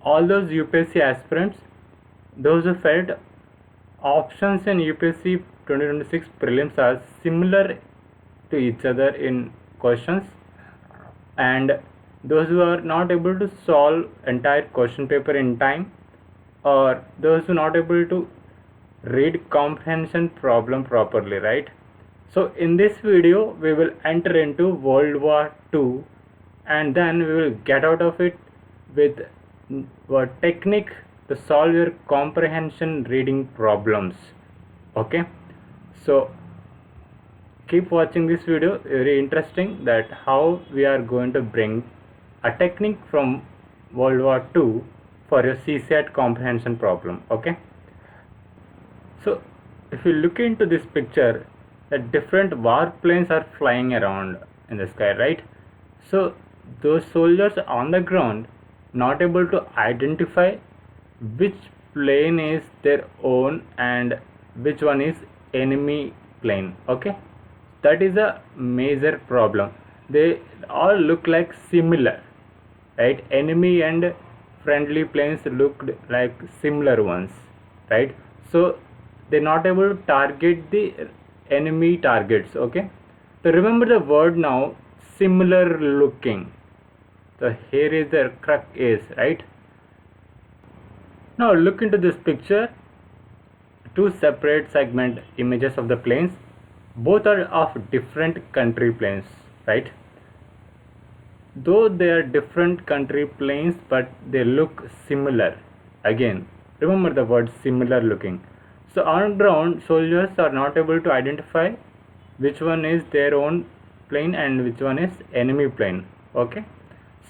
all those UPSC aspirants, those who felt options in UPSC 2026 prelims are similar to each other in questions, and those who are not able to solve entire question paper in time, or those who are not able to read comprehension problem properly, right? So in this video we will enter into World War II, and then we will get out of it with a technique to solve your comprehension reading problems. Okay, so keep watching this video, very interesting that how we are going to bring a technique from World War II for your CSAT comprehension problem. Okay, so if you look into this picture, the different warplanes are flying around in the sky, right? So those soldiers on the ground not able to identify which plane is their own and which one is enemy plane. Okay, that is a major problem. They all look like similar, right? Enemy and friendly planes looked like similar ones, right? So they're not able to target the enemy targets. Okay, so remember the word now, similar looking. So here is the crux is, right? Now look into this picture, two separate segment images of the planes, both are of different country planes, right? Though they are different country planes, but they look similar. Again, remember the word similar looking. So on ground, soldiers are not able to identify which one is their own plane and which one is enemy plane. Okay,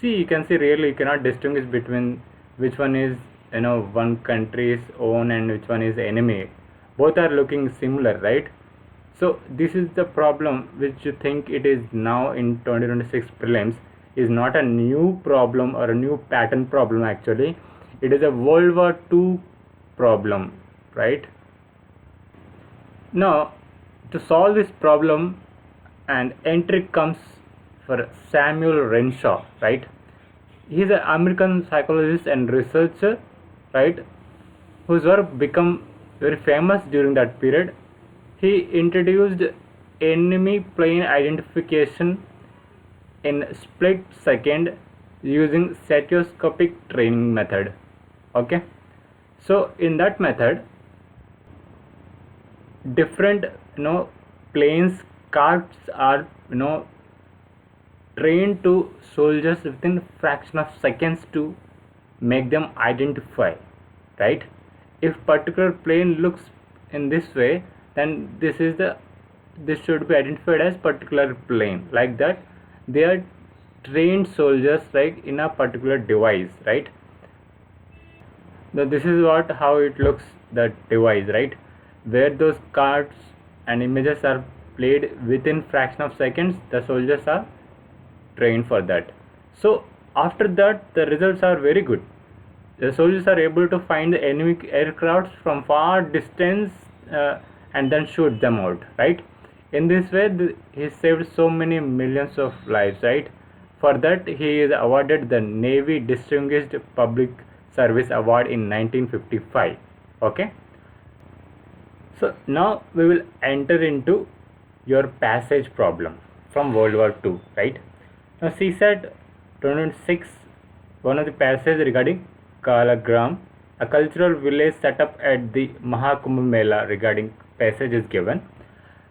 see, you can see really you cannot distinguish between which one is one country's own and which one is enemy. Both are looking similar, right? So this is the problem which you think it is now in 2026 prelims is not a new problem or a new pattern problem. Actually it is a World War II problem, right? Now to solve this problem, an entry comes for Samuel Renshaw, right? He is an American psychologist and researcher, right, whose work became very famous during that period. He introduced enemy plane identification in split second using stereoscopic training method. Okay, so in that method, different planes cards are trained to soldiers within fraction of seconds to make them identify, right? If particular plane looks in this way, then this should be identified as particular plane. Like that, they are trained soldiers, right, in a particular device, right? Now this is how it looks, that device, right, where those cards and images are played within fraction of seconds. The soldiers are trained for that. So after that, the results are very good. The soldiers are able to find the enemy aircrafts from far distance and then shoot them out, right? In this way, he saved so many millions of lives, right? For that, he is awarded the Navy Distinguished Public Service Award in 1955. Okay, so now we will enter into your passage problem from World War II, right? Now CSAT 2026, one of the passages regarding Kalagram, a cultural village set up at the Mahakumbh Mela, regarding passage is given,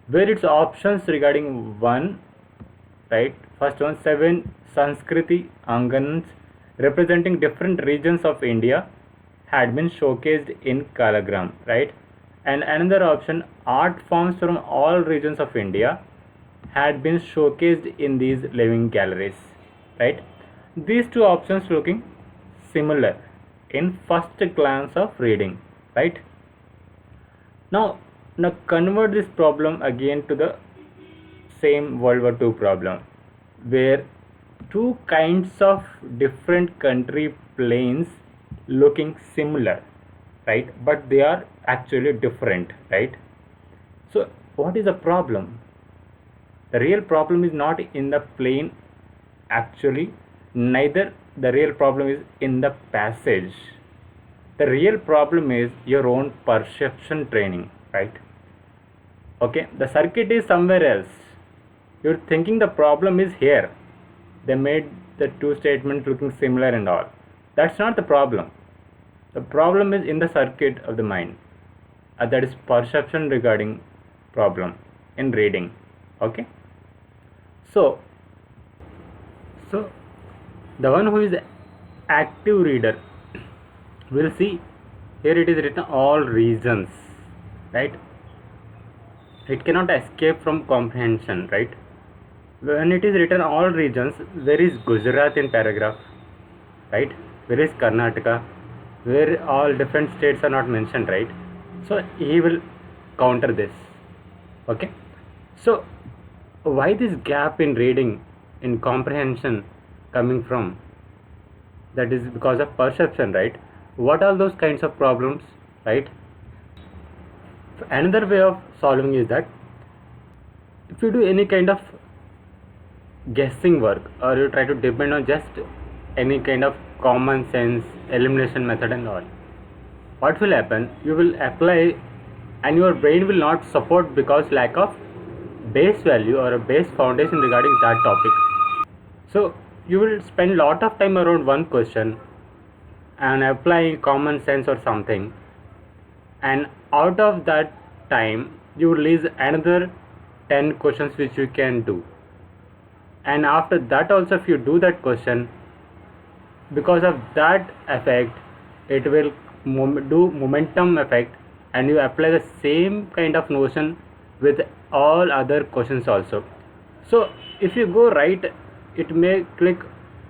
where its options regarding one, right? First one, 7 Sanskriti Anganans representing different regions of India had been showcased in Kalagram, right? And another option, art forms from all regions of India had been showcased in these living galleries, right? These two options looking similar in first glance of reading, right? Now convert this problem again to the same World War II problem, where two kinds of different country planes looking similar, right, but they are actually different, right? So what is the problem? The real problem is not in the plane actually, neither the real problem is in the passage. The real problem is your own perception training, right? Okay, the circuit is somewhere else. You're thinking the problem is here. They made the two statements looking similar and all. That's not the problem. The problem is in the circuit of the mind. That is perception regarding problem in reading. Okay. So the one who is active reader will see here it is written all regions, right? It cannot escape from comprehension, right? When it is written all regions, there is Gujarat in paragraph, right? Where is Karnataka, where all different states are not mentioned, right? So he will counter this. Okay. So why this gap in reading, in comprehension coming from? That is because of perception, right? What are those kinds of problems, right? Another way of solving is that if you do any kind of guessing work, or you try to depend on just any kind of common sense elimination method and all, what will happen? You will apply and your brain will not support because lack of base value or a base foundation regarding that topic. So you will spend a lot of time around one question and applying common sense or something, and out of that time you will lose another 10 questions which you can do. And after that also, if you do that question, because of that effect, it will do momentum effect, and you apply the same kind of notion with all other questions also. So if you go right, it may click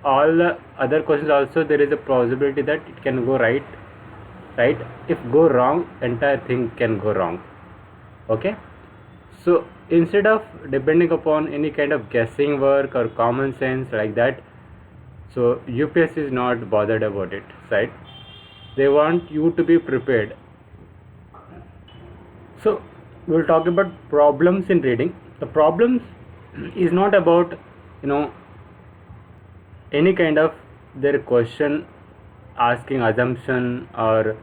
all the other questions also. There is a possibility that it can go right. If go wrong, entire thing can go wrong. Okay. So instead of depending upon any kind of guessing work or common sense like that, so UPSC is not bothered about it, right? They want you to be prepared. So we'll talk about problems in reading. The problems is not about any kind of their question asking assumption or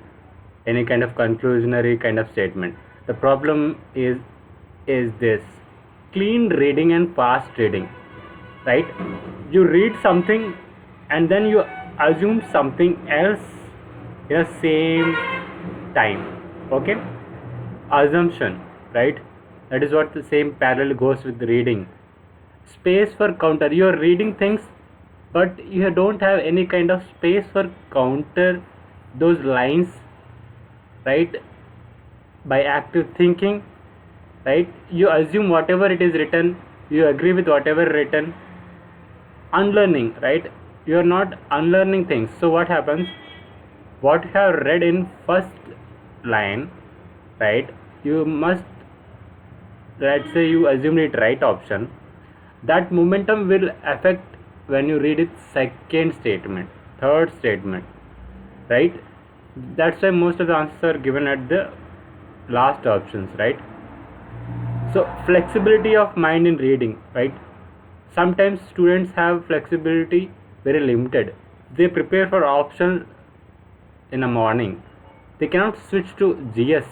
any kind of conclusionary kind of statement. The problem is this: clean reading and fast reading, right? You read something and then you assume something else in the same time. Okay, assumption, right? That is what the same parallel goes with the reading. Space for counter. You are reading things, but you don't have any kind of space for counter those lines, right? By active thinking, right? You assume whatever it is written, you agree with whatever written. Unlearning, right? You are not unlearning things. So what happens? What you have read in first line, right? You must, let's say you assumed it right option, that momentum will affect when you read it second statement, third statement, right? That's why most of the answers are given at the last options, right? So flexibility of mind in reading, right? Sometimes students have flexibility very limited. They prepare for option in the morning, they cannot switch to GS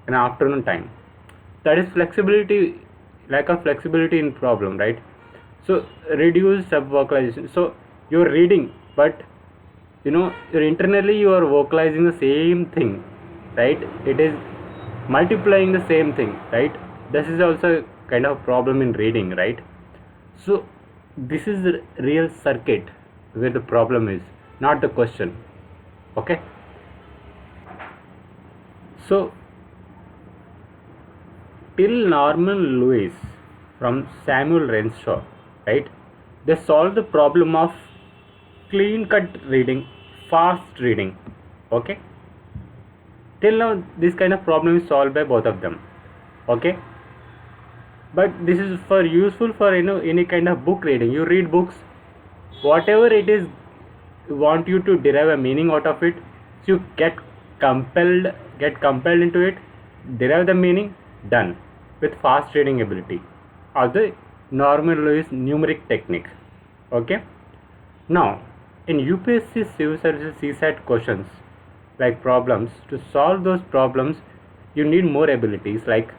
in afternoon time. That is flexibility, lack of flexibility in problem, right? So reduce sub vocalization. So you're reading, but you're internally you are vocalizing the same thing, right? It is multiplying the same thing, right? This is also kind of problem in reading, right? So this is the real circuit where the problem is, not the question. Okay. So till Norman Lewis from Samuel Renshaw, right? They solved the problem of clean cut reading, fast reading. Okay. Till now this kind of problem is solved by both of them. Okay. But this is for useful for any kind of book reading. You read books, whatever it is want you to derive a meaning out of it, so you get compelled into it, derive the meaning, done with fast reading ability or the Norman Lewis numeric technique. Okay. Now in UPSC Civil Services CSAT questions, like problems, to solve those problems, you need more abilities like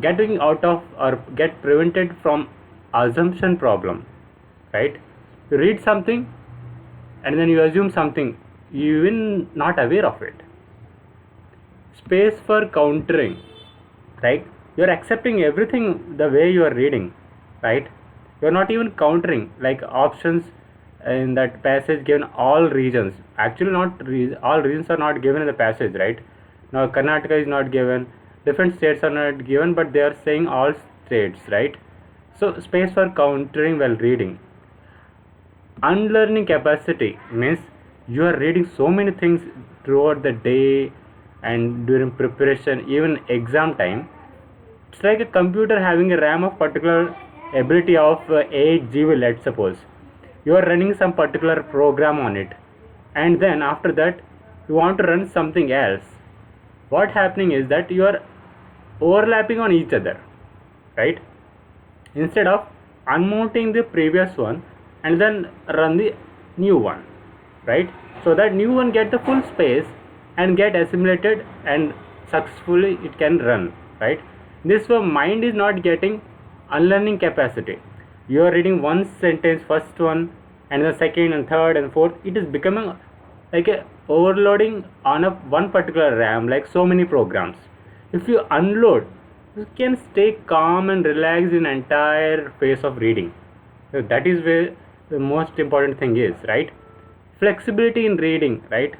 getting out of or get prevented from assumption problem, right? You read something and then you assume something, you even not aware of it. Space for countering, right? You're accepting everything the way you are reading, right? You're not even countering like options in that passage given all regions. Actually, not all regions are not given in the passage, right? Now Karnataka is not given, different states are not given, but they are saying all states, right? So space for countering while reading. Unlearning capacity means you are reading so many things throughout the day and during preparation, even exam time. It's like a computer having a RAM of particular ability of 8 GB, let's suppose. You are running some particular program on it, and then after that you want to run something else. What happening is that you are overlapping on each other, right? Instead of unmounting the previous one and then run the new one, right? So that new one get the full space and get assimilated and successfully it can run, right? This way mind is not getting unlearning capacity. You are reading one sentence, first one, and the second and third and fourth. It is becoming like a overloading on a one particular RAM, like so many programs. If you unload, you can stay calm and relaxed in entire phase of reading. So that is where the most important thing is, right? Flexibility in reading, right?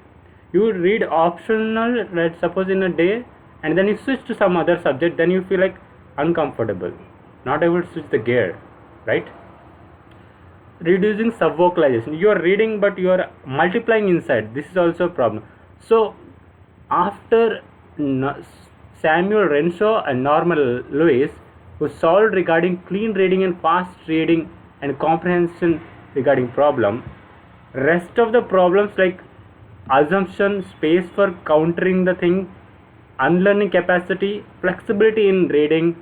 You read optional, let's suppose in a day, and then you switch to some other subject, then you feel like uncomfortable, not able to switch the gear, right? Reducing subvocalization, you are reading but you are multiplying inside. This is also a problem. So after Samuel Renshaw and Norman Lewis, who solved regarding clean reading and fast reading and comprehension regarding problem, rest of the problems like assumption, space for countering the thing, unlearning capacity, flexibility in reading,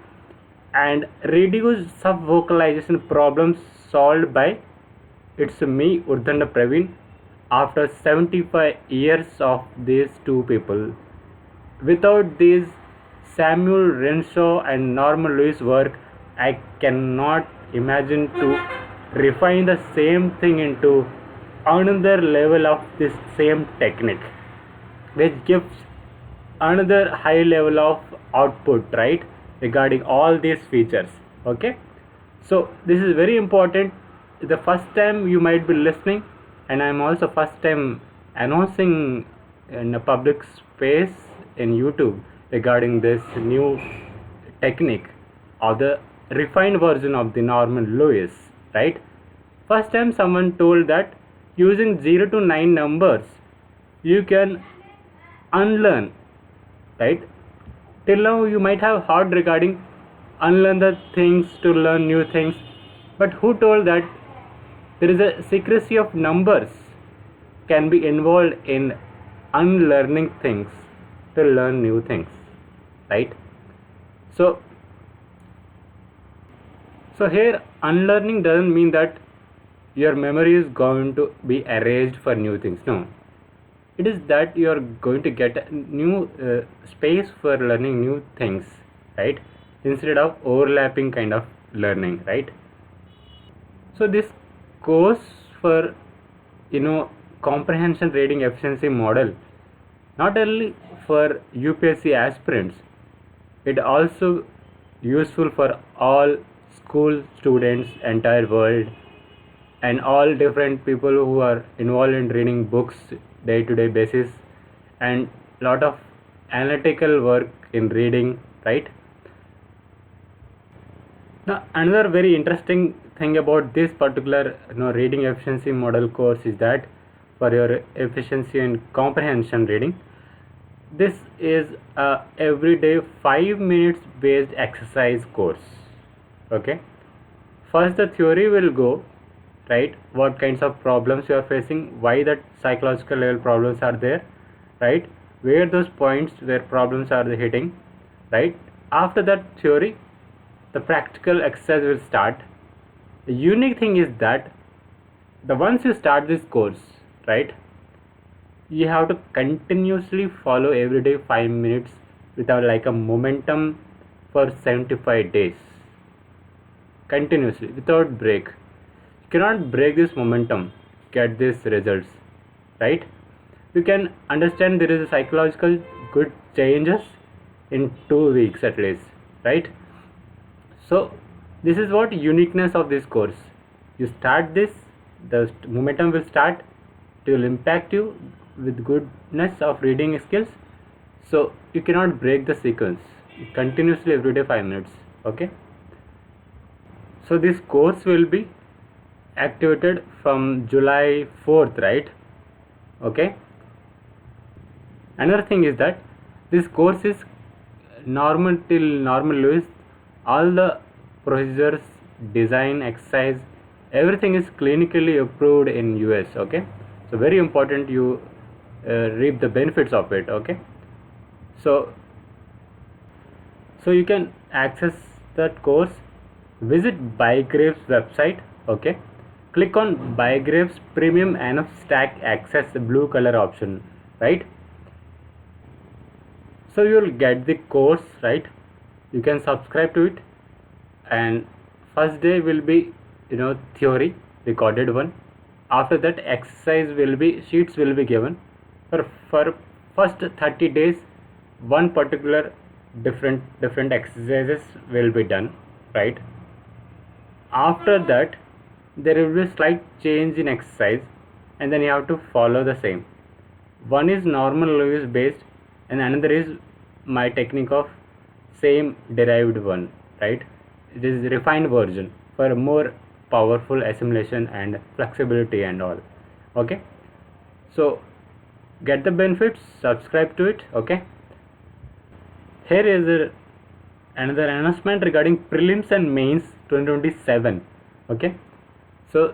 and reduced subvocalization problems solved by it's me, Urdhanda Praveen, after 75 years of these two people. Without these Samuel Renshaw and Norman Lewis work, I cannot imagine to refine the same thing into another level of this same technique, which gives another high level of output, right, regarding all these features. Okay, so this is very important. The first time you might be listening, and I'm also first time announcing in a public space in YouTube regarding this new technique or the refined version of the Norman Lewis, right? First time someone told that using 0 to 9 numbers you can unlearn, right? Till now you might have heard regarding unlearn the things to learn new things, but who told that there is a secrecy of numbers can be involved in unlearning things to learn new things, right? So here unlearning doesn't mean that your memory is going to be erased for new things. No, it is that you are going to get a new space for learning new things, right? Instead of overlapping kind of learning, right? So this course for comprehension reading efficiency model, not only for UPSC aspirants, it also useful for all school students, entire world, and all different people who are involved in reading books day-to-day basis, and lot of analytical work in reading, right? Now another very interesting thing about this particular reading efficiency model course is that for your efficiency and comprehension reading, this is a everyday 5 minutes based exercise course. Okay, first the theory will go, right? What kinds of problems you are facing, why that psychological level problems are there, right? Where those points where problems are hitting, right? After that theory, the practical exercise will start. The unique thing is that the once you start this course, right, you have to continuously follow every day 5 minutes without like a momentum for 75 days, continuously without break. You cannot break this momentum, get these results, right? You can understand there is a psychological good changes in 2 weeks at least, right? So this is what uniqueness of this course. You start this, the momentum will start, it will impact you with goodness of reading skills. So you cannot break the sequence continuously every day 5 minutes. Okay, so this course will be activated from July 4th, right? Okay, another thing is that this course is normal till normal use. All the procedures, design, exercise, everything is clinically approved in US. Okay, so very important you reap the benefits of it. Okay, so you can access that course. Visit Bygrayps website. Okay, click on Bygrayps Premium and Stack Access, the blue color option, right? So you will get the course, right? You can subscribe to it, and first day will be theory, recorded one. After that exercise will be, sheets will be given for first 30 days. One particular different exercises will be done, right? After that there will be slight change in exercise, and then you have to follow the same. One is normal Lewis based, and another is my technique of same derived one, right? It is refined version for more powerful assimilation and flexibility and all. Okay, so get the benefits, subscribe to it. Okay, here is another announcement regarding prelims and mains 2027. Okay, so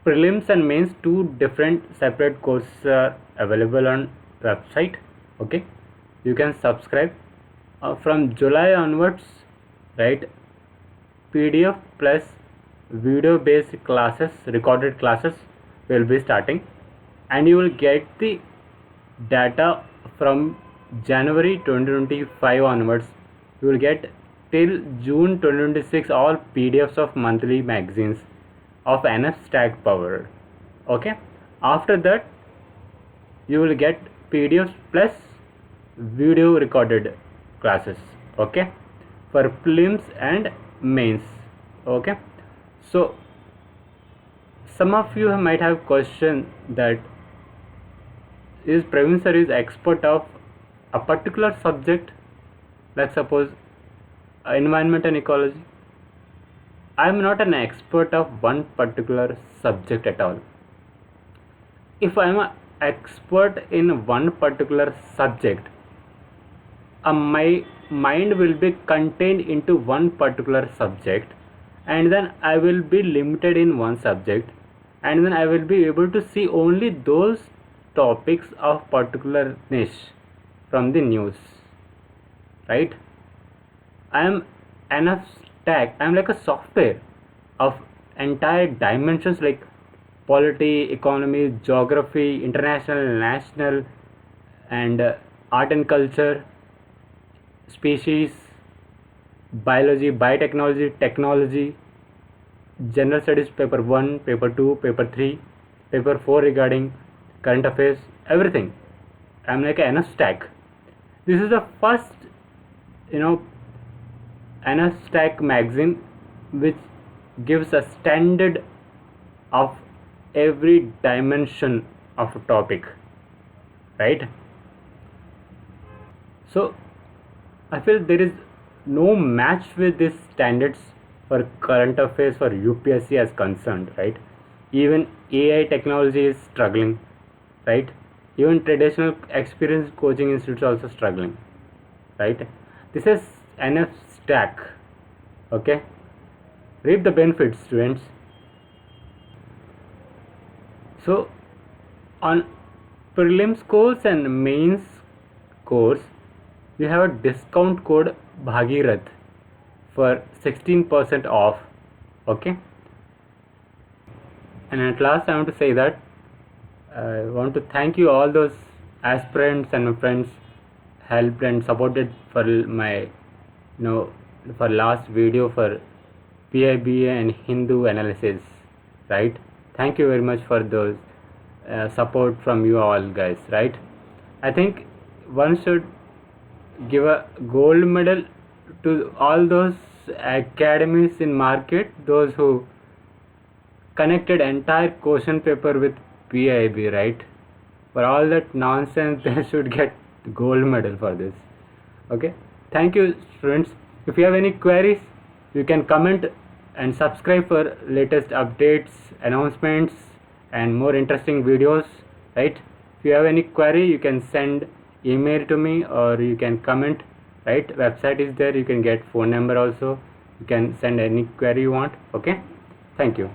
prelims and mains, two different separate courses are available on website. Okay, you can subscribe from July onwards, right? PDF plus video based classes, recorded classes will be starting, and you will get the data from January 2025 onwards. You will get till June 2026 all PDFs of monthly magazines of NF Stack Power. Okay, after that you will get PDFs plus video recorded classes. Okay, for prelims and mains. Okay, so some of you might have question that is Praveen sir is expert of a particular subject, like suppose environment and ecology. I am not an expert of one particular subject at all. If I am an expert in one particular subject, my mind will be contained into one particular subject, and then I will be limited in one subject, and then I will be able to see only those topics of particular niche from the news, right? I am enough stack, I am like a software of entire dimensions like polity, economy, geography, international, national, and art and culture, species, biology, biotechnology, technology, general studies paper 1, paper 2, paper 3, paper 4 regarding current affairs, everything. I'm like an NF stack. This is the first NF stack magazine which gives a standard of every dimension of a topic, right? So I feel there is no match with these standards for current affairs for UPSC as concerned, right? Even AI technology is struggling, right? Even traditional experienced coaching institutes also struggling, right? This is NF stack. Okay, reap the benefits, students. So on prelims course and mains course, we have a discount code Bhagirath for 16% off. Okay, And at last, I want to say that I want to thank you all those aspirants and my friends helped and supported for my for last video for PIBA and Hindu analysis, right? Thank you very much for those support from you all guys, right? I think one should give a gold medal to all those academies in market, those who connected entire question paper with PIB, right? For all that nonsense, they should get the gold medal for this. Okay, thank you students. If you have any queries, you can comment and subscribe for latest updates, announcements and more interesting videos, right? If you have any query, you can send email to me or you can comment, right? Website is there, you can get phone number also, you can send any query you want. Okay, thank you.